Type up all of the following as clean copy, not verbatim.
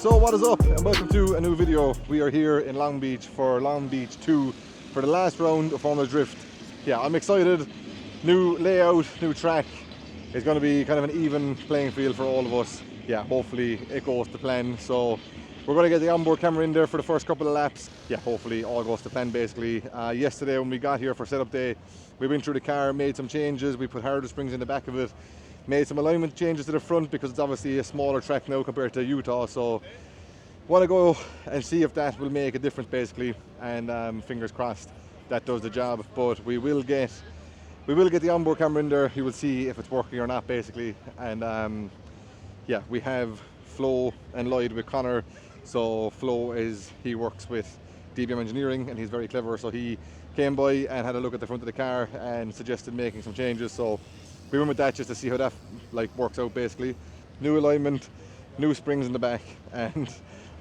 So what is up, and welcome to a new video. We are here in Long Beach for Long Beach 2 for the last round of Formula Drift. Yeah, I'm excited. New layout, new track. It's going to be kind of an even playing field for all of us. Yeah, hopefully it goes to plan. So we're going to get the onboard camera in there for the first couple of laps. Yeah, hopefully all goes to plan basically. Yesterday when we got here for setup day, we went through the car, made some changes. We put harder springs in the back of it, made some alignment changes to the front because it's obviously a smaller track now compared to Utah. So want to go and see if that will make a difference basically, and fingers crossed that does the job. But we will get the onboard camera in there. You will see if it's working or not basically. And yeah, we have Flo and Lloyd with Conor. So Flo he works with DBM Engineering and he's very clever, so he came by and had a look at the front of the car and suggested making some changes. So we went with that just to see how that works out basically. New alignment, new springs in the back, and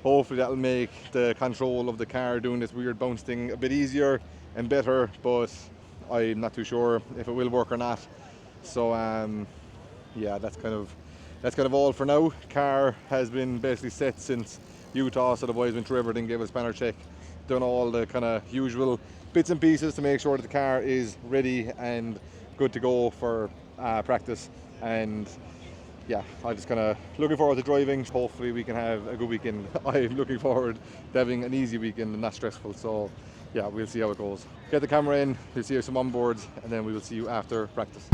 hopefully that'll make the control of the car doing this weird bounce thing a bit easier and better, but I'm not too sure if it will work or not. So yeah, that's kind of all for now. Car has been basically set since Utah, so the boys went through everything, gave us a spanner check, done all the kind of usual bits and pieces to make sure that the car is ready and good to go for practice. And yeah, I'm just kind of looking forward to driving. Hopefully we can have a good weekend. I'm looking forward to having an easy weekend and not stressful. So yeah, we'll see how it goes. Get the camera in, we'll see you some onboards, and then we will see you after practice.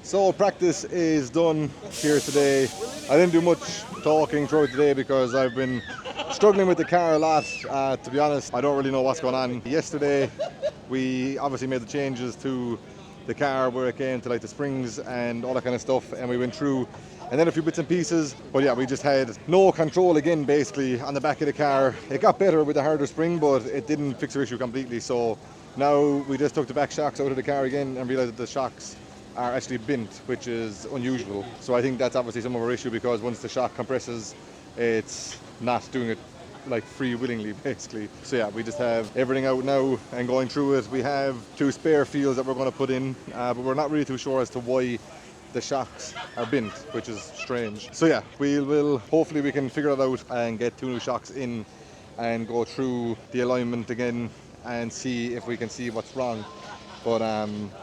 So practice is done here today. I didn't do much talking throughout today because I've been struggling with the car a lot. To be honest, I don't really know what's going on. Yesterday we obviously made the changes to the car where it came to the springs and all that kind of stuff, and we went through and then a few bits and pieces. But yeah, we just had no control again basically on the back of the car. It got better with the harder spring, but it didn't fix the issue completely. So now we just took the back shocks out of the car again and realized that the shocks are actually bent, which is unusual. So I think that's obviously some of our issue, because once the shock compresses, it's not doing it free willingly basically. So yeah, we just have everything out now and going through it. We have 2 spare fields that we're going to put in, but we're not really too sure as to why the shocks are bent, which is strange. So yeah, hopefully we can figure it out and get 2 new shocks in and go through the alignment again and see if we can see what's wrong. But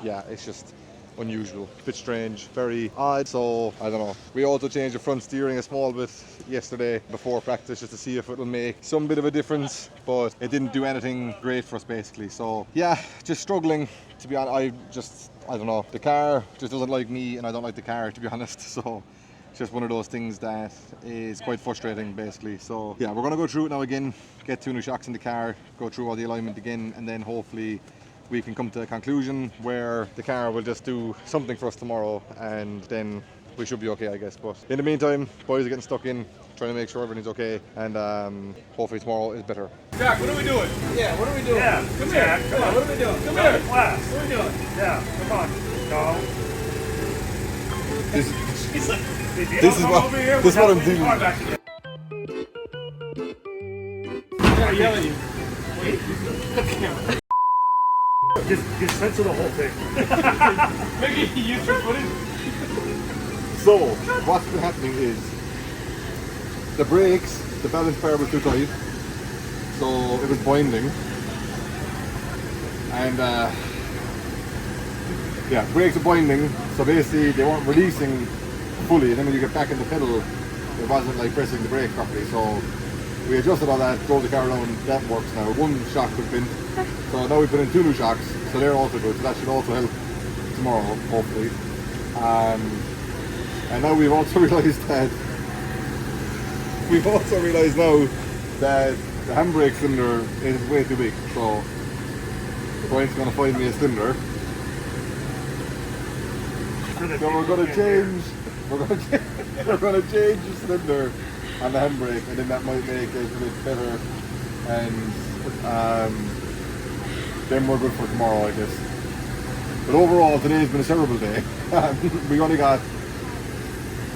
yeah, it's just unusual, a bit strange, very odd. So I don't know. We also changed the front steering a small bit yesterday before practice just to see if it'll make some bit of a difference, but it didn't do anything great for us basically. So yeah, just struggling, to be honest. I don't know, the car just doesn't like me and I don't like the car, to be honest. So it's just one of those things that is quite frustrating basically. So yeah, we're going to go through it now again, get 2 new shocks in the car, go through all the alignment again, and then hopefully we can come to a conclusion where the car will just do something for us tomorrow, and then we should be okay, I guess. But in the meantime, boys are getting stuck in, trying to make sure everything's okay, and hopefully tomorrow is better. Jack, what are we doing? Yeah, what are we doing? Yeah, Come Jack, here. come on. What are we doing? Come Go here. to class. What are we doing? Yeah, come on. No. This He's like, if you This don't is come what- over here, this is we're what not I'm putting the car doing. back together. I yell at you. Wait. Just censor the whole thing. Make it YouTube footage. So, what's been happening is the brakes, the balance bar was too tight, so it was binding. And yeah, brakes are binding, so basically they weren't releasing fully, and then when you get back in the pedal, it wasn't like pressing the brake properly. So we adjusted all that, drove the car around, that works now. One shock was bent, so now we put in 2 new shocks, so they're also good, so that should also help tomorrow, hopefully. And now we've also realised now that the handbrake cylinder is way too big, so Brian's going to find me a cylinder. So we're going to change the cylinder on the handbrake, and then that might make it a bit better, and then we're good for tomorrow, I guess. But overall, today's been a terrible day. We only got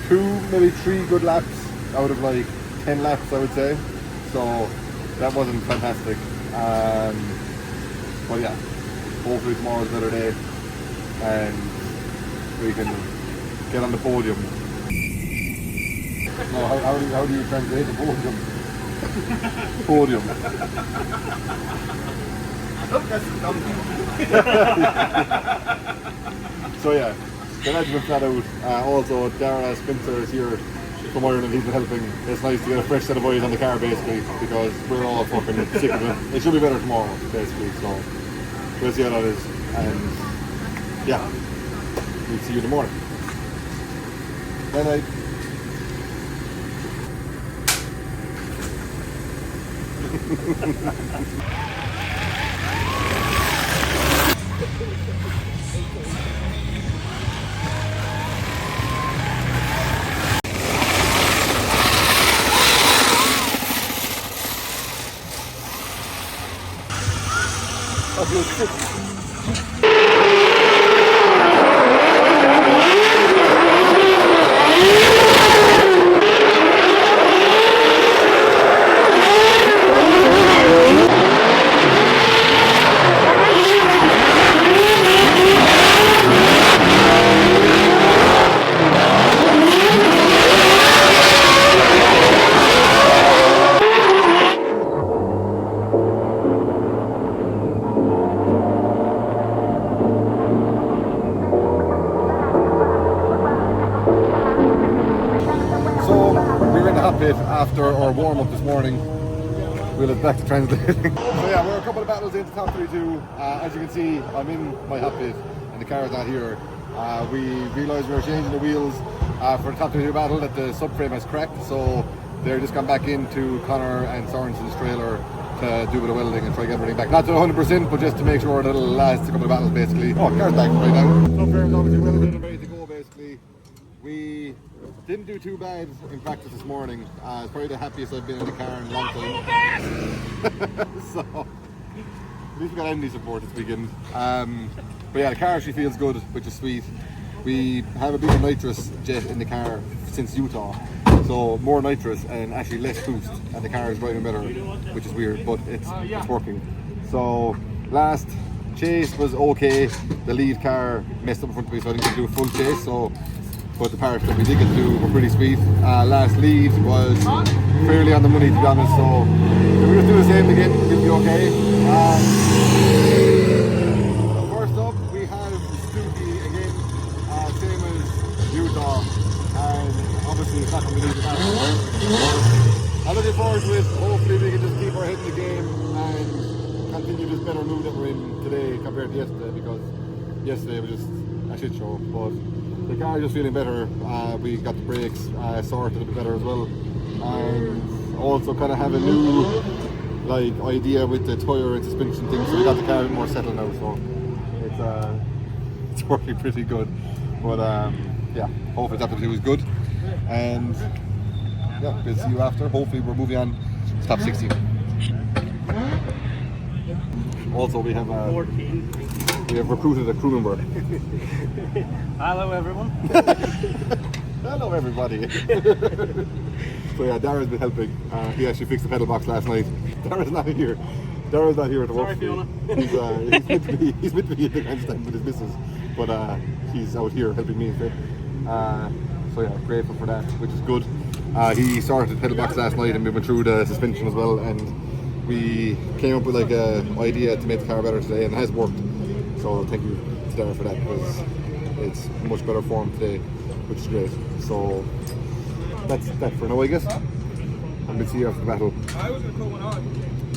2, maybe 3 good laps out of like 10 laps, I would say. So that wasn't fantastic. But yeah, hopefully tomorrow's a better day and we can get on the podium. No, how do you translate the podium? Podium. So yeah, the lads been flat out. Also, Dara Spencer is here from Ireland. He's been helping. It's nice to get a fresh set of boys on the car, basically, because we're all fucking sick of it. It should be better tomorrow, basically. So we'll see how that is. And yeah, we'll see you in the morning. Bye night. After our warm-up this morning, we'll head back to translating. So yeah, we're a couple of battles into top 32. As you can see, I'm in my hot pit and the car is not here. We realised we were changing the wheels for the top 32 battle, that the subframe has cracked, so they're just gone back into Conor and Sorensen's trailer to do a bit of welding and try to get everything back. Not to 100%, but just to make sure that it'll last a couple of battles, basically. Oh, car's back right now. Subframe's obviously welded and ready to go, basically. We didn't do too bad in practice this morning. It's probably the happiest I've been in the car in a long time. So, at least we got enemy support this weekend. But yeah, the car actually feels good, which is sweet. We have a bigger nitrous jet in the car since Utah. So more nitrous and actually less boost, and the car is driving better, which is weird, but it's working. So last chase was okay. The lead car messed up in front of me, so I didn't do a full chase. So, but the parts that we did get to do were pretty sweet. Last lead was fairly on the money, to be honest. So if we just do the same again, we'll be okay. First up, we have Stuki again, same as Utah, and obviously it's not going to be easy. I'm looking forward to it. Hopefully we can just keep our head in the game and continue this better mood that we're in today compared to yesterday, because yesterday was just a shit show. But the car is just feeling better. We got the brakes sorted a bit better as well, and also kind of have a new idea with the tyre and suspension thing. So we got the car a bit more settled now. So it's working pretty good. But yeah, hopefully top 2 is good. And yeah, we'll see you after. Hopefully we're moving on to top 16. Also, we have recruited a crew member. Hello, everyone. Hello, everybody. So yeah, Dara's been helping. He actually fixed the pedal box last night. Dara's not here. Dara's not here to work. Sorry, Fiona. He's meant to be in the grandstand with his missus, but he's out here helping me instead. So yeah, grateful for that, which is good. He started the pedal box last night, and we went through the suspension as well, and we came up with like an idea to make the car better today, and it has worked. So thank you to Dara for that, because it's much better form today, which is great. So that's that for now, I guess. And we'll see you after the battle.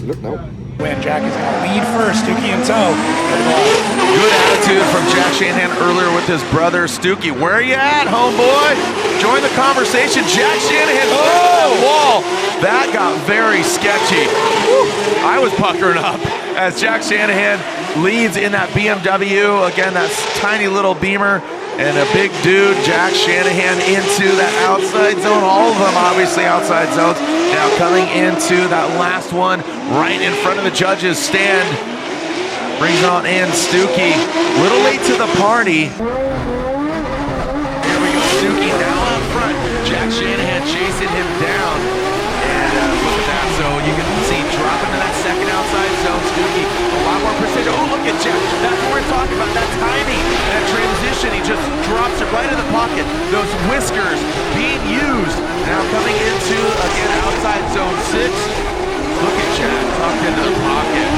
Look now. When Jack is going to lead first, Stuckey in tow. Good attitude from Jack Shanahan earlier with his brother Stuckey. Where are you at, homeboy? Join the conversation. Jack Shanahan, oh, wall. That got very sketchy. Woo. I was puckering up as Jack Shanahan leads in that BMW. Again, that tiny little Beamer. And a big dude, Jack Shanahan, into that outside zone. All of them obviously outside zones. Now coming into that last one right in front of the judges' stand. Brings on in Stuckey. Little late to the party. Here we go, Stuckey now up front. Jack Shanahan chasing him down. And look at that. So you can see dropping to that second outside zone. Stuckey, a lot more precision. Oh, look at Jack. That's what we're talking about. That timing, that transition. He just drops it right in the pocket. Those whiskers being used. Now coming into, again, outside zone 6. Look at Jack tucked into the pocket.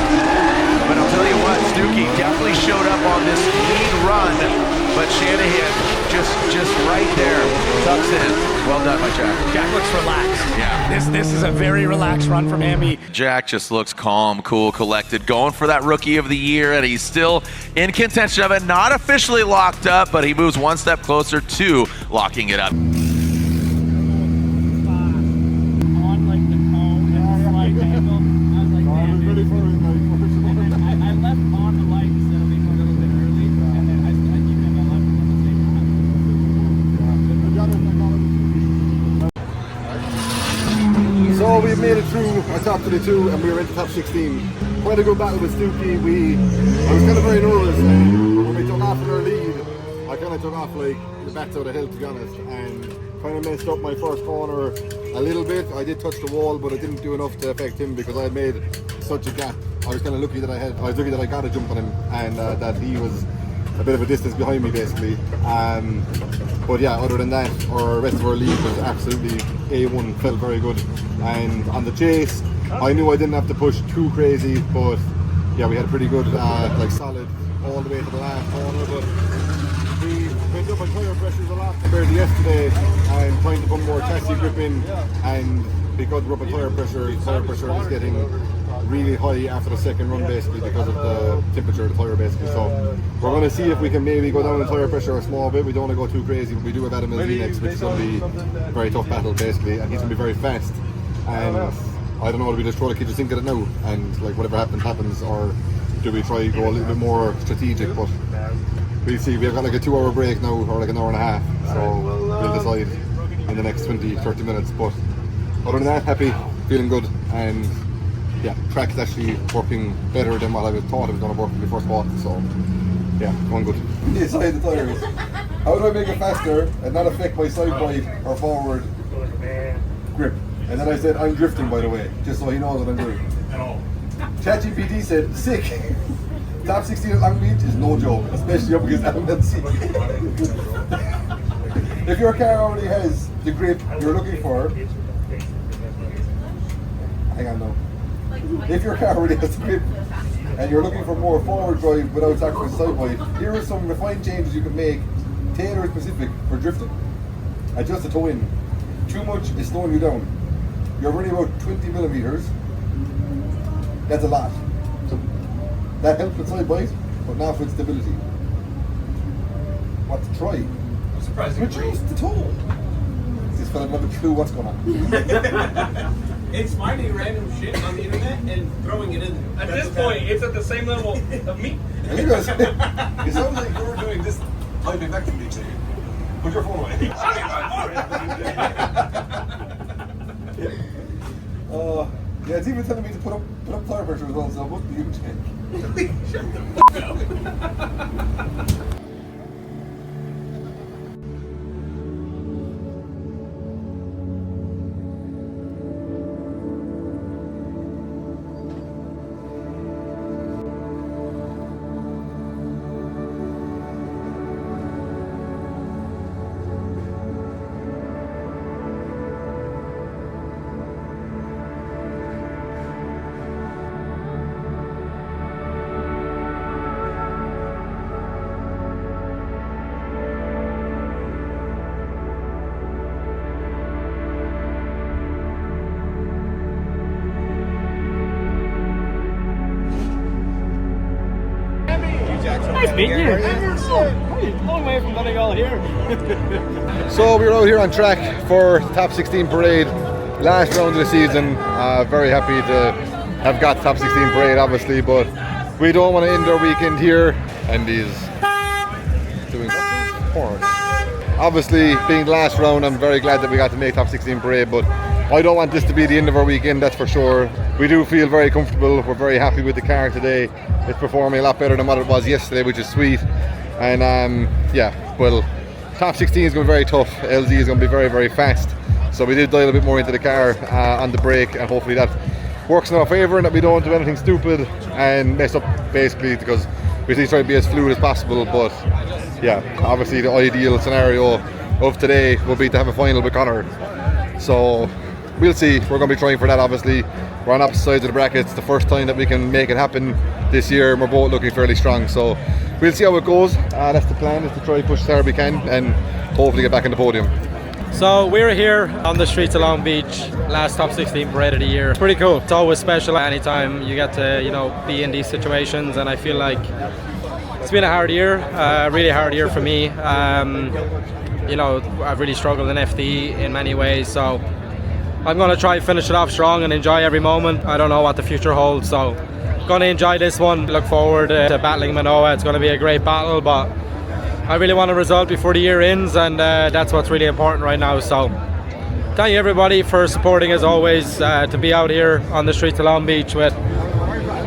But I'll tell you what, Stuckey definitely showed up on this lead run. But Shanahan just right there tucks in. Well done by Jack. Jack looks relaxed. Yeah. This is a very relaxed run from him. Jack just looks calm, cool, collected, going for that Rookie of the Year, and he's still in contention of it. Not officially locked up, but he moves one step closer to locking it up. On like the cone and slight angle, I was like, man, dude. And then I left on the light instead of being a little bit early, and then I keep him left at the same time. So we've made it through our top 32 and we were into top 16. Quite a good battle with Stuckey. I was kind of very nervous, and when we took off in our lead, I kind of took off like the bats out of hell, to be honest, and kind of messed up my first corner a little bit. I did touch the wall, but it didn't do enough to affect him because I had made such a gap. I was kind of lucky that I got a jump on him, and that he was a bit of a distance behind me basically. But yeah, other than that, our rest of our lead was absolutely A1, felt very good. And on the chase, I knew I didn't have to push too crazy, but yeah, we had a pretty good, like solid all the way to the last corner. But we went up on tyre pressures a lot compared to yesterday, and trying to put more chassis grip in. And because we're up on tyre pressure is getting really high after the second run basically because of the temperature of the tyre basically. So we're going to see if we can maybe go down in tyre pressure a small bit. We don't want to go too crazy, but we do have Adam Elzy next, which is going to be a very tough battle basically, and he's going to be very fast. And I don't know, do we just throw the kitchen sink at it now and like whatever happens, or do we try to go a little bit more strategic? But we'll see. We've got like a 2-hour break now, or like an hour and a half, so we'll decide in the next 20-30 minutes. But other than that, happy, feeling good, and yeah, track is actually working better than what I thought it was going to work when we first bought it, so yeah, going good. Inside the tyres. How do I make it faster and not affect my side bite or forward grip? And then I said, I'm drifting, by the way, just so he knows what I'm doing. ChatGPT said, sick. Top 16 at Long Beach is no joke, especially up against Adam Elzy. If your car already has the grip you're looking for, hang on now. If your car already has the grip and you're looking for more forward drive without sacrificing side bite, here are some refined changes you can make, tailored specific for drifting. Adjust the toe in. Too much is slowing you down. You're running about 20 millimeters. That's a lot. That helps with side bite, but not with stability. What to try? I'm surprised you Reduce the toe. This fella doesn't have a clue what's going on. It's finding random shit on the internet and throwing it in there. At this point, it's at the same level of me. And you guys, It sounds like you were doing this typing back to me today. Put your phone away. Yeah, it's even telling me to put up tire pressure as well, so it must be you, Jake. Shut the fuck up. Nice meeting you. Long way from Donegal here. So we're out here on track for the top 16 parade, last round of the season. Very happy to have got top 16 parade, obviously, but we don't want to end our weekend here. And he's doing porn. Obviously, being the last round, I'm very glad that we got to make top 16 parade, but I don't want this to be the end of our weekend, that's for sure. We do feel very comfortable. We're very happy with the car today. It's performing a lot better than what it was yesterday, which is sweet. And yeah, well, top 16 is going to be very tough. LZ is going to be very, very fast. So we did dial a bit more into the car on the brake, and hopefully that works in our favour and that we don't do anything stupid and mess up, basically, because we try to be as fluid as possible. But yeah, obviously the ideal scenario of today will be to have a final with Conor. So we'll see. We're going to be trying for that, obviously. We're on opposite sides of the bracket. It's the first time that we can make it happen this year, and we're both looking fairly strong. So we'll see how it goes. That's the plan, is to try to push as hard as we can and hopefully get back in the podium. So we're here on the streets of Long Beach, last top 16 parade of the year. It's pretty cool. It's always special anytime you get to, you know, be in these situations, and I feel like it's been a hard year, really hard year for me. You know, I've really struggled in FD in many ways, so I'm going to try and finish it off strong and enjoy every moment. I don't know what the future holds, so I'm going to enjoy this one. Look forward to battling Manoa. It's going to be a great battle, but I really want a result before the year ends, and that's what's really important right now. So thank you everybody for supporting, as always, to be out here on the streets of Long Beach with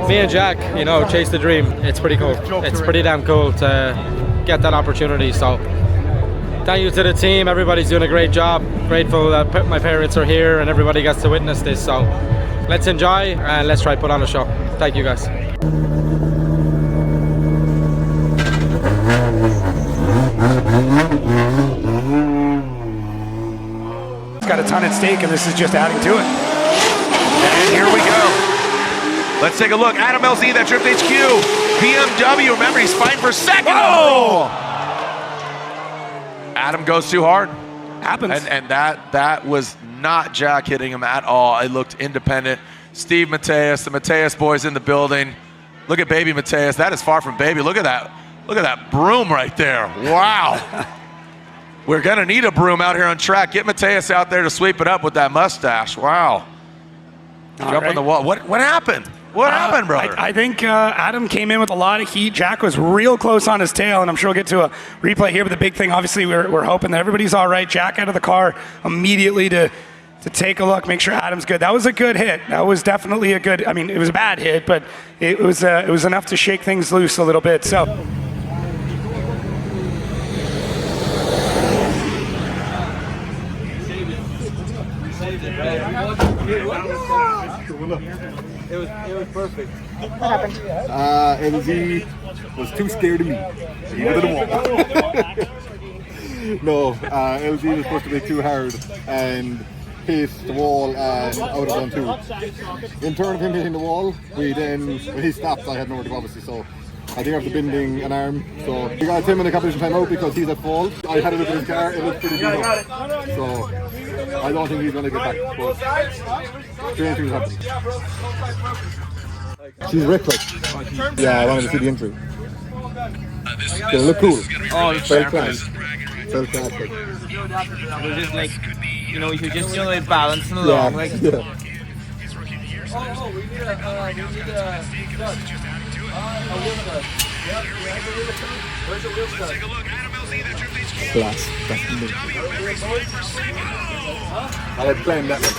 me and Jack, you know, chase the dream. It's pretty cool. It's pretty damn cool to get that opportunity. So thank you to the team. Everybody's doing a great job. Grateful that my parents are here and everybody gets to witness this. So let's enjoy and let's try to put on a show. Thank you guys. It's got a ton at stake, and this is just adding to it. And here we go. Let's take a look. Adam LZ, that Drift HQ. BMW, remember, he's fighting for second. Oh! Adam goes too hard. Happens. And that was not Jack hitting him at all. It looked independent. Steve Mateus, the Mateus boys in the building. Look at baby Mateus. That is far from baby. Look at that. Look at that broom right there. Wow. We're going to need a broom out here on track. Get Mateus out there to sweep it up with that mustache. Wow. Jump on the wall. What happened? What happened, brother? I think Adam came in with a lot of heat. Jack was real close on his tail, and I'm sure we'll get to a replay here. But the big thing, obviously, we're hoping that everybody's all right. Jack out of the car immediately to take a look, make sure Adam's good. That was a good hit. That was definitely a good. I mean, it was a bad hit, but it was enough to shake things loose a little bit. So. It was perfect. What happened? LZ was too scared of me. He went to the wall. No, LZ was supposed to be too hard and hit the wall and out of zone 2. In turn of him hitting the wall, when he stopped, I had nowhere to go, obviously, so I think after bending an arm, so we got a 10-minute competition timeout because he's at fault. I had a look at his car, it looked pretty beat up. So I don't think he's going to get back, but strange things happen. She's wrecked, like. Yeah, I wanted to see the entry. They look cool. Oh, Very class. Very class. It was just like, you know, you could just, you know, like balancing along, like. Yeah. Oh, we need a wheel set. Where's the wheel set? Class. I had planned that one.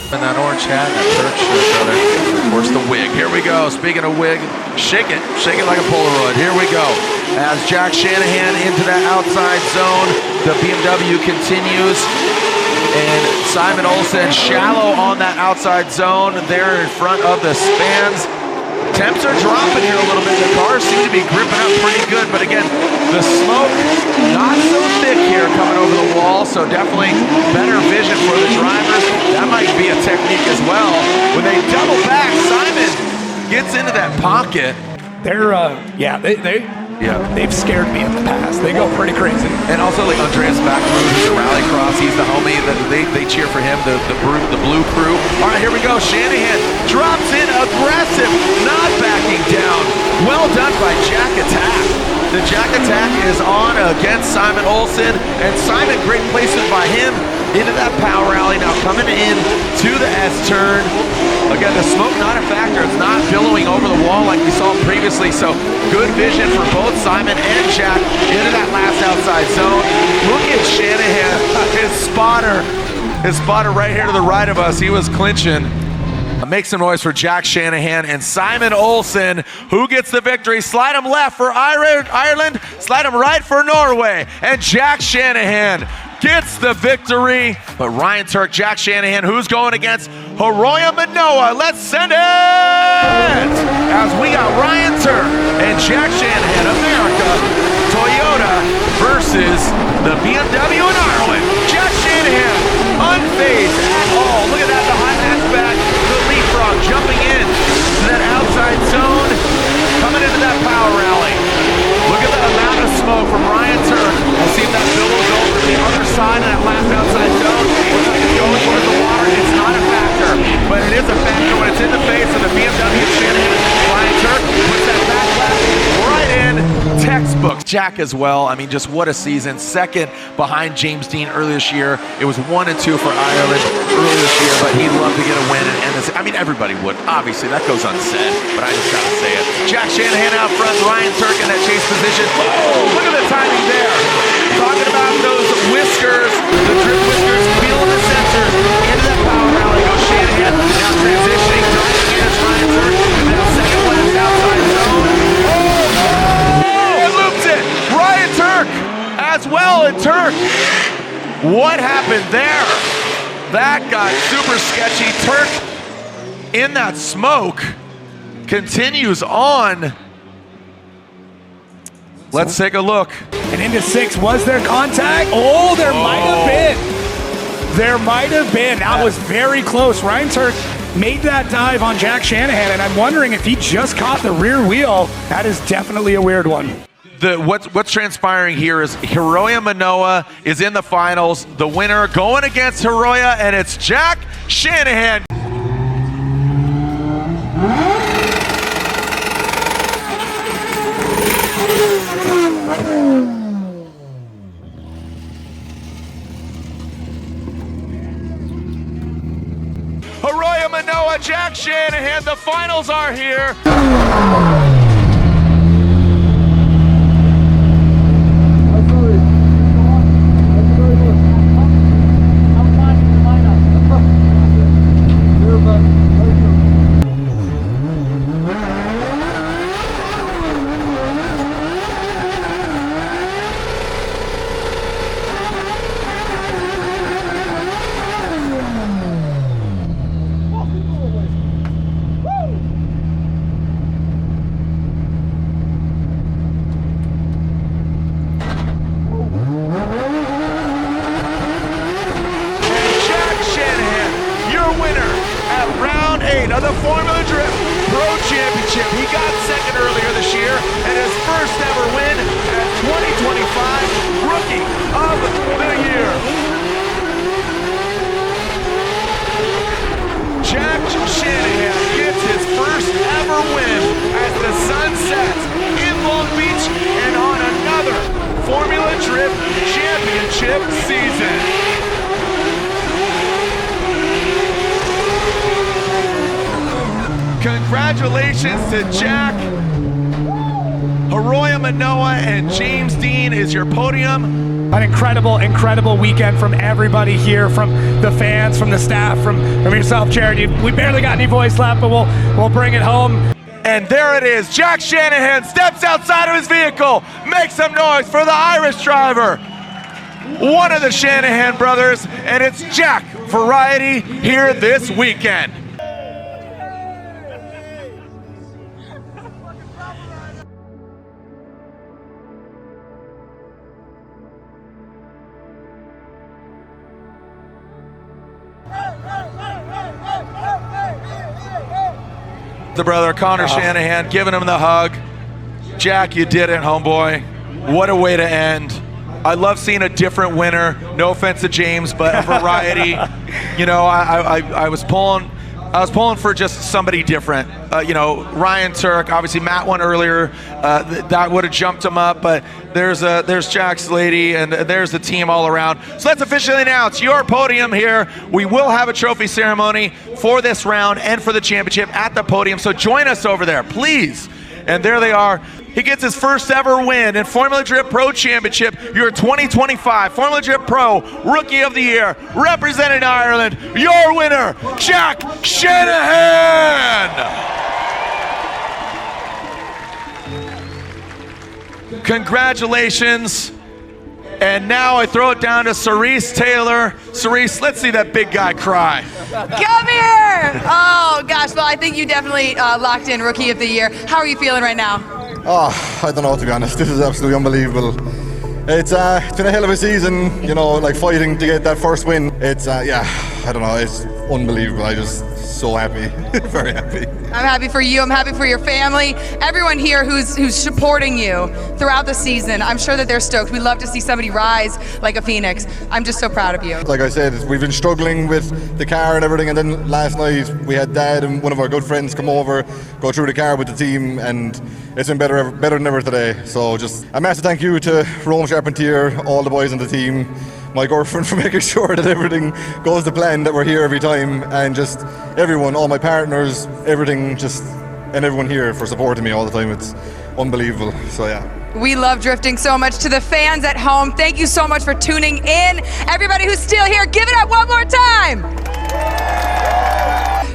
And that orange hat, that Tuerck shirt, brother. Of course, the wig. Here we go. Speaking of wig, shake it like a Polaroid. Here we go. As Jack Shanahan into that outside zone, the BMW continues. And Simon Olsen shallow on that outside zone there in front of the spans. Temps are dropping here a little bit. The cars seem to be gripping up pretty good, but again, the smoke not so thick here coming over the wall, so definitely better vision for the drivers. That might be a technique as well. When they double back, Simon gets into that pocket. They've scared me in the past. They go pretty crazy. And also like Andreas Backroom, who's the rallycross, he's the homie. They cheer for him, the blue crew. All right, here we go. Shanahan drops in aggressive, not backing down. Well done by Jack Attack. The Jack Attack is on against Simon Olsen, and Simon, great placement by him into that power alley. Now coming in to the S-turn. Again, the smoke not a factor. It's not billowing over the wall like we saw previously, so good vision for both Simon and Jack into that last outside zone. Look at Shanahan, his spotter right here to the right of us. He was clinching. Make some noise for Jack Shanahan and Simon Olsen. Who gets the victory? Slide him left for Ireland, slide him right for Norway, and Jack Shanahan gets the victory. But Ryan Tuerck, Jack Shanahan, who's going against Hiroya Manoa? Let's send it! As we got Ryan Tuerck and Jack Shanahan, America, Toyota versus the BMW in Ireland. Jack Shanahan, unfazed at all. Look at that, the high hatchback, the leapfrog jumping in to that outside zone, coming into that power rally. Look at the amount of smoke from Ryan Tuerck. We'll see if that billows over the other side of that last outside zone. Looks like it's going towards the water. It's not a factor, but it is a factor when it's in the face of the BMW Shanahan. Ryan Tuerck puts that back left right in. Textbook. Jack as well. I mean, just what a season. Second behind James Dean earlier this year. It was 1 and 2 for Ireland earlier this year, but he'd love to get a win and end this. I mean, everybody would. Obviously, that goes unsaid, but I just gotta say it. Jack Shanahan out front, Ryan Tuerck in that chase position. Oh, look at the timing there. Talking about those whiskers, the drip whiskers, feeling the sensors into that power rally. Goes Shanahan, now transitioning, driving in as Ryan Tuerck, now second last outside zone. Ryan Tuerck as well, and Tuerck, what happened there? That got super sketchy. Tuerck in that smoke continues on. Let's take a look. And into 6, was there contact? Oh, there might have been. There might have been. That was very close. Ryan Tuerck made that dive on Jack Shanahan, and I'm wondering if he just caught the rear wheel. That is definitely a weird one. What's transpiring here is Hiroya Manoa is in the finals. The winner going against Hiroya, and it's Jack Shanahan. Hiroya Manoa, Jack Shanahan, the finals are here. Of the Formula Drift Pro Championship. He got second earlier this year, and his first ever win at Rookie of the Year. Jack Shanahan gets his first ever win as the sun sets in Long Beach and on another Formula Drift Championship season. Congratulations to Jack. Haroya Manoa and James Dean is your podium. An incredible, incredible weekend from everybody here, from the fans, from the staff, from yourself, Jared. We barely got any voice left, but we'll bring it home. And there it is. Jack Shanahan steps outside of his vehicle, makes some noise for the Irish driver. One of the Shanahan brothers, and it's Jack Variety here this weekend. The brother, Conor Shanahan, giving him the hug. Jack, you did it, homeboy. What a way to end. I love seeing a different winner. No offense to James, but a variety. You know, I was pulling for just somebody different. You know, Ryan Tuerck, obviously Matt won earlier. That would have jumped him up, but there's Jack's lady, and there's the team all around. So let's officially announce your podium here. We will have a trophy ceremony for this round and for the championship at the podium, so join us over there, please. And there they are. He gets his first ever win in Formula Drift Pro Championship, your 2025 Formula Drift Pro Rookie of the Year, representing Ireland, your winner, Jack Shanahan! Congratulations. And now I throw it down to Cerise Taylor. Cerise, let's see that big guy cry. Come here! Oh gosh, well I think you definitely locked in Rookie of the Year. How are you feeling right now? Oh, I don't know, to be honest. This is absolutely unbelievable. It's been a hell of a season, you know, like fighting to get that first win. It's, yeah, I don't know, it's unbelievable. I just so happy, very happy. I'm happy for you, I'm happy for your family, everyone here who's supporting you throughout the season. I'm sure that they're stoked. We love to see somebody rise like a phoenix. I'm just so proud of you. Like I said, we've been struggling with the car and everything, and then last night we had Dad and one of our good friends come over, go through the car with the team, and it's been better than ever today. So just a massive thank you to Rome Charpentier, all the boys on the team, my girlfriend for making sure that everything goes to plan, that we're here every time, and just everyone, all my partners, everything, just, and everyone here for supporting me all the time. It's unbelievable. So yeah. We love drifting so much. To the fans at home, thank you so much for tuning in. Everybody who's still here, give it up one more time.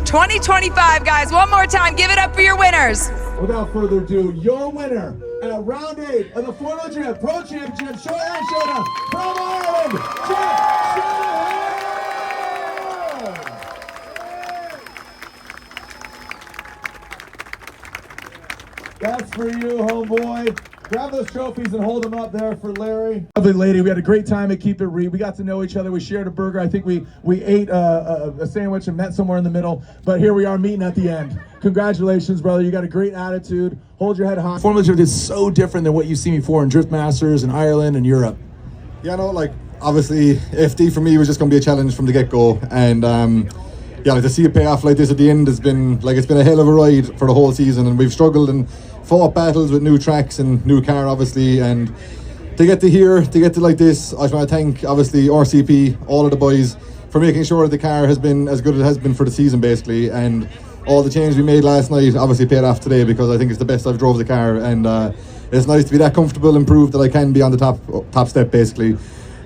2025, guys, one more time. Give it up for your winners. Without further ado, your winner at round 8 of the Formula Drift Pro Championship, Showdown from Ireland, Jack Shanahan! That's for you, homeboy. Grab those trophies and hold them up there for Larry. Lovely lady, we had a great time at Keep It Real. We got to know each other. We shared a burger. I think we ate a sandwich and met somewhere in the middle. But here we are meeting at the end. Congratulations, brother. You got a great attitude. Hold your head high. Formula Drift is so different than what you've seen before in Drift Masters in Ireland and Europe. Yeah, no, like, obviously, FD for me was just going to be a challenge from the get-go. And, yeah, like, to see it pay off like this at the end has been, like, it's been a hell of a ride for the whole season. And we've struggled and fought battles with new tracks and new car, obviously. And to get to here, to get to like this, I just want to thank, obviously, RCP, all of the boys, for making sure that the car has been as good as it has been for the season, basically. And all the changes we made last night obviously paid off today, because I think it's the best I've drove the car, and it's nice to be that comfortable and prove that I can be on the top step, basically.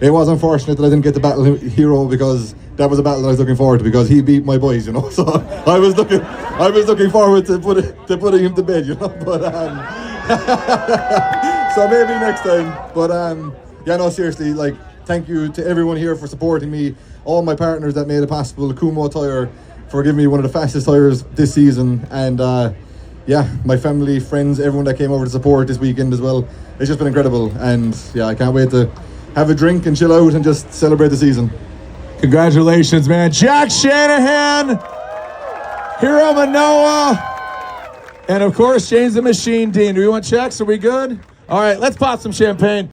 It was unfortunate that I didn't get the battle hero, because that was a battle that I was looking forward to, because he beat my boys, you know. So I was looking forward to putting him to bed, you know. But so maybe next time. But yeah, no, seriously, like, thank you to everyone here for supporting me, all my partners that made it possible, Kumo Tire for giving me one of the fastest tires this season, and yeah, my family, friends, everyone that came over to support this weekend as well. It's just been incredible, and yeah, I can't wait to have a drink and chill out and just celebrate the season. Congratulations, man. Jack Shanahan, Hiro Manoa, and of course, James the Machine Dean. Do we want checks? Are we good? All right, let's pop some champagne.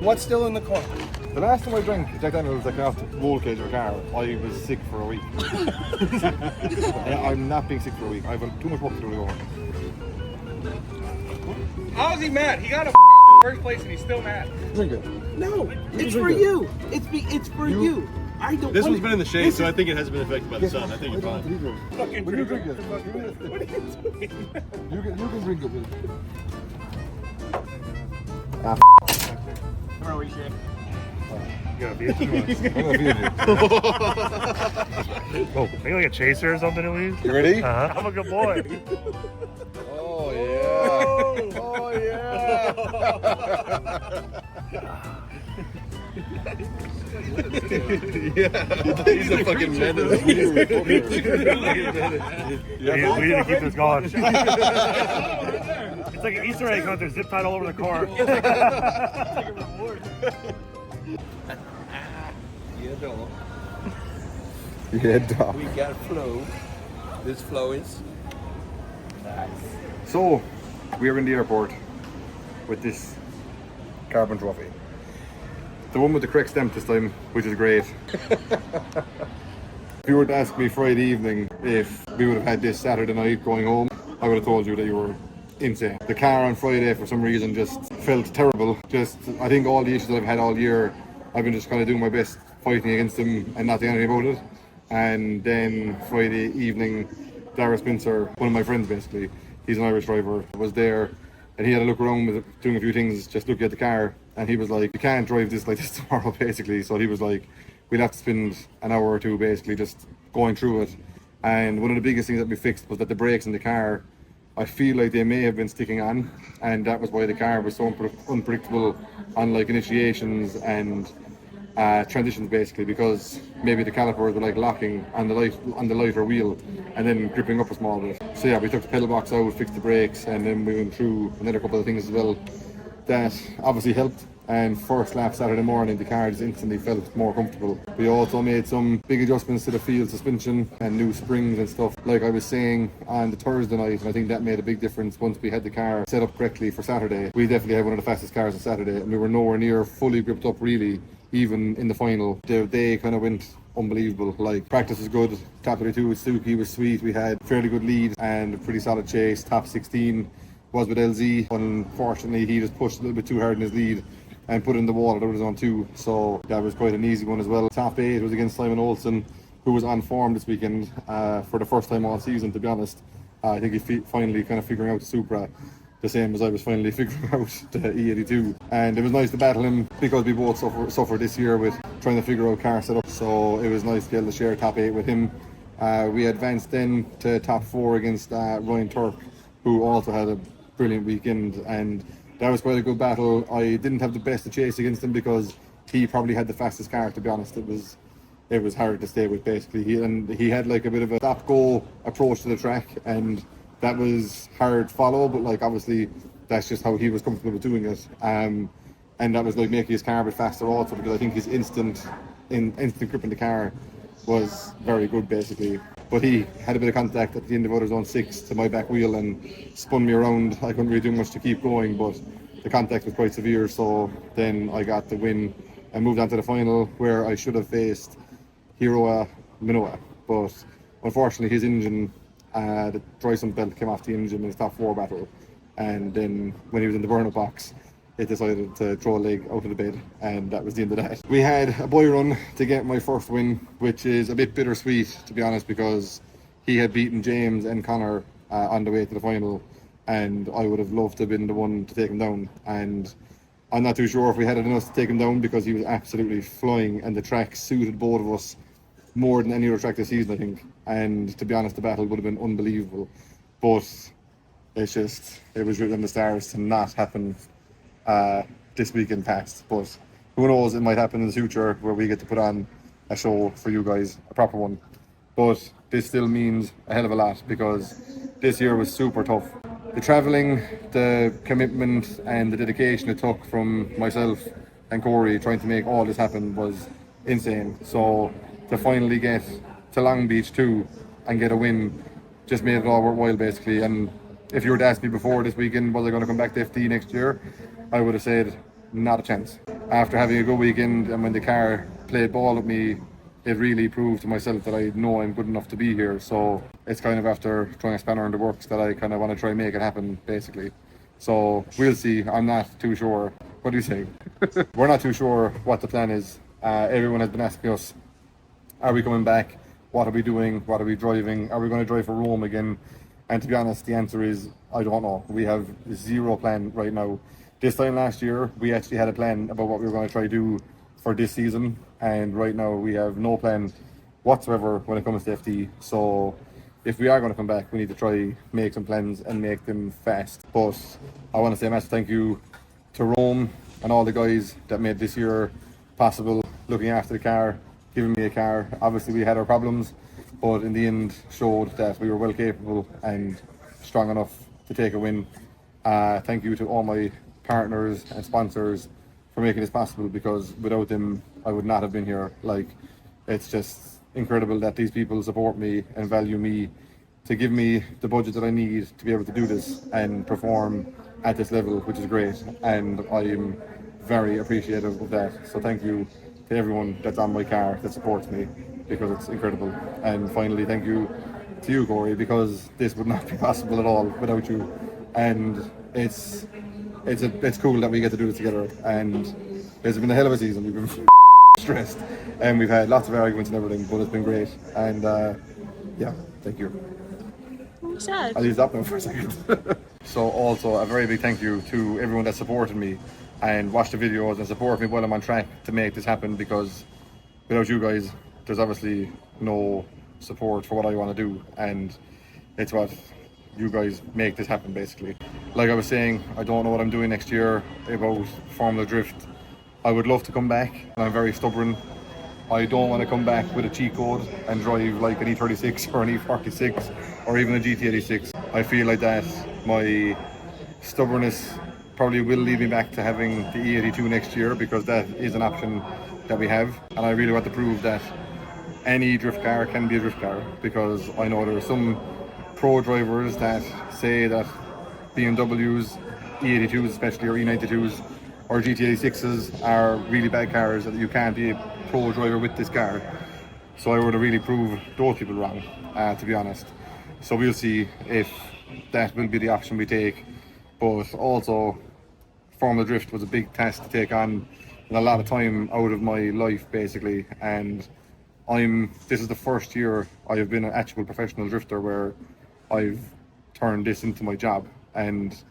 What's still in the car? The last time I drank Jack Daniels, like off the roll cage of a car, I was sick for a week. I'm not being sick for a week. I've too much work to do to go home. How is he mad? He got a first place and he's still mad. Drink it. No, it's for you. It's for you. I don't. This one's been in the shade, so I think it hasn't been affected by the sun. I think you're fine. Fucking Will you drink it? What are you doing? You can drink it. Will. Where are we, Shane? You got a beer? I'm gonna be with you. Oh, maybe like a chaser or something at least? You ready? Uh-huh. I'm a good boy. Oh yeah. Oh Yeah, he's a fucking menace. We need to keep this going. It's like an Easter egg hunt. There's zip tied all over the car. Yeah, dog. We got flow. This flow is nice. So, we are in the airport with this carbon trophy. The one with the correct stamp this time, which is great. If you were to ask me Friday evening if we would have had this Saturday night going home, I would have told you that you were insane. The car on Friday for some reason just felt terrible. I think all the issues that I've had all year, I've been just kind of doing my best fighting against them and not doing anything about it. And then Friday evening, Dara Spencer, one of my friends basically, he's an Irish driver, was there and he had a look around with doing a few things, just looking at the car, and he was like, you can't drive this like this tomorrow basically. So he was like, we'll have to spend an hour or two basically just going through it. And one of the biggest things that we fixed was that the brakes in the car, I feel like they may have been sticking on, and that was why the car was so unpredictable on like initiations and transitions basically, because maybe the calipers were like locking on the lighter wheel and then gripping up a small bit. So yeah, we took the pedal box out, fixed the brakes, and then we went through another couple of things as well that obviously helped. And first lap Saturday morning, the car just instantly felt more comfortable. We also made some big adjustments to the field suspension and new springs and stuff, like I was saying on the Thursday night, and I think that made a big difference once we had the car set up correctly for Saturday. We definitely had one of the fastest cars on Saturday, and we were nowhere near fully gripped up really, even in the final. The day kind of went unbelievable. Like, practice was good, top 32 with Suki was sweet, we had fairly good lead and a pretty solid chase. Top 16 was with LZ. Unfortunately, he just pushed a little bit too hard in his lead and put it in the wall. That was on 2, so that was quite an easy one as well. Top 8 was against Simon Olsen, who was on form this weekend for the first time all season, to be honest. I think he's finally kind of figuring out the Supra, the same as I was finally figuring out the E82. And it was nice to battle him because we both suffered this year with trying to figure out car setup, so it was nice to be able to share top 8 with him. We advanced then to top 4 against Ryan Tuerck, who also had a brilliant weekend, and that was quite a good battle. I didn't have the best to chase against him because he probably had the fastest car, to be honest. It was hard to stay with basically. He had like a bit of a stop-go approach to the track, and that was hard to follow, but like obviously that's just how he was comfortable with doing it. And that was like making his car a bit faster also, because I think his instant grip in the car was very good basically. But he had a bit of contact at the end of outer zone 6 to my back wheel and spun me around. I couldn't really do much to keep going, but the contact was quite severe, so then I got the win and moved on to the final, where I should have faced Hiroa Minoa. But unfortunately his engine, the dry sump belt came off the engine in his top 4 battle, and then when he was in the burnout box, it decided to throw a leg out of the bed, and that was the end of that. We had a boy run to get my first win, which is a bit bittersweet, to be honest, because he had beaten James and Conor on the way to the final, and I would have loved to have been the one to take him down. And I'm not too sure if we had it enough to take him down, because he was absolutely flying, and the track suited both of us more than any other track this season, I think. And to be honest, the battle would have been unbelievable, but it was written in the stars to not happen this weekend past. But who knows, it might happen in the future where we get to put on a show for you guys, a proper one. But this still means a hell of a lot, because this year was super tough. The travelling, the commitment and the dedication it took from myself and Corey trying to make all this happen was insane. So to finally get to Long Beach too and get a win just made it all worthwhile basically. And if you were to ask me before this weekend, was I going to come back to FD next year, I would have said not a chance. after having a good weekend and when the car played ball with me, it really proved to myself that I know I'm good enough to be here. So it's kind of after throwing a spanner in the works that I kind of want to try and make it happen, basically. So we'll see. I'm not too sure. What do you say? We're not too sure what the plan is. Everyone has been asking us, are we coming back? What are we doing? What are we driving? Are we going to drive for Rome again? And to be honest, the answer is, I don't know. We have zero plan right now. This time last year, we actually had a plan about what we were going to try to do for this season. And right now, we have no plan whatsoever when it comes to FD. So if we are going to come back, we need to try make some plans and make them fast. But I want to say a massive thank you to Rome and all the guys that made this year possible, looking after the car, giving me a car. Obviously, we had our problems, but in the end showed that we were well capable and strong enough to take a win. Thank you to all my partners and sponsors for making this possible, because without them I would not have been here. Like, it's just incredible that these people support me and value me to give me the budget that I need to be able to do this and perform at this level, which is great, and I am very appreciative of that. So thank you to everyone that's on my car that supports me, because it's incredible. And finally, thank you to you, Corey, because this would not be possible at all without you. And it's cool that we get to do this together. And it's been a hell of a season. We've been stressed and we've had lots of arguments and everything, but it's been great. And yeah, thank you. I'll use that now for a second. So also a very big thank you to everyone that supported me and watched the videos and support me while I'm on track to make this happen, because without you guys, there's obviously no support for what I want to do, and it's what you guys make this happen, basically. Like I was saying, I don't know what I'm doing next year about Formula Drift. I would love to come back, and I'm very stubborn. I don't want to come back with a cheat code and drive like an E36 or an E46 or even a GT86. I feel like that my stubbornness probably will lead me back to having the E82 next year, because that is an option that we have, and I really want to prove that any drift car can be a drift car, because I know there are some pro drivers that say that BMWs, E82s especially, or E92s or GT86s are really bad cars, that you can't be a pro driver with this car. So I want to really prove those people wrong, to be honest. So we'll see if that will be the option we take. But also, Formula Drift was a big task to take on, and a lot of time out of my life, basically. And this is the first year I have been an actual professional drifter where I've turned this into my job, and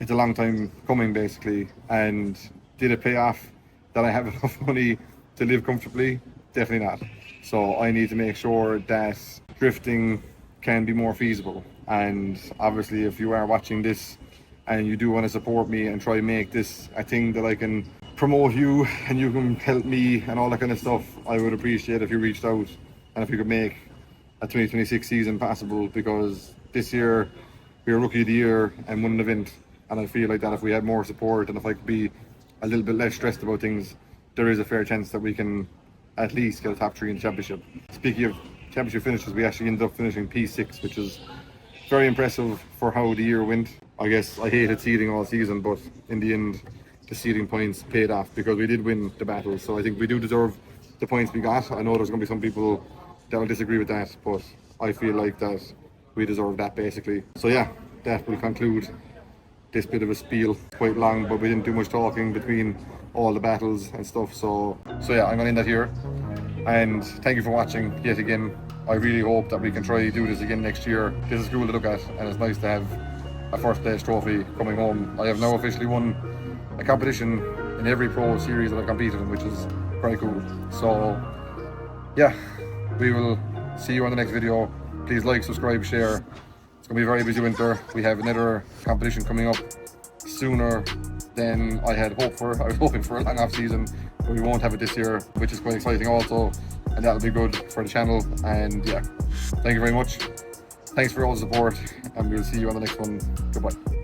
it's a long time coming, basically. And did it pay off that I have enough money to live comfortably? Definitely not. So I need to make sure that drifting can be more feasible. And obviously, if you are watching this and you do want to support me and try to make this a thing that I can promote you and you can help me and all that kind of stuff, I would appreciate if you reached out and if you could make a 2026 season possible, because this year we were Rookie of the Year and won an event, and I feel like that if we had more support and if I could be a little bit less stressed about things, there is a fair chance that we can at least get a top 3 in the championship. Speaking of championship finishes, we actually ended up finishing P6, which is very impressive for how the year went. I guess I hated seeding all season, but in the end the seeding points paid off because we did win the battle. So I think we do deserve the points we got. I know there's going to be some people that will disagree with that, but I feel like that we deserve that, basically. So yeah, that will conclude this bit of a spiel. Quite long, but we didn't do much talking between all the battles and stuff. So yeah, I'm going to end that here. And thank you for watching yet again. I really hope that we can try to do this again next year. This is cool to look at, and it's nice to have a first place trophy coming home. I have now officially won a competition in every pro series that I've competed in, which is very cool. So yeah, we will see you on the next video. Please like, subscribe, share. It's gonna be a very busy winter. We have another competition coming up sooner than I had hoped for. I was hoping for a long off season, but we won't have it this year, which is quite exciting also, and that'll be good for the channel. And yeah, thank you very much. Thanks for all the support, and we'll see you on the next one. Goodbye.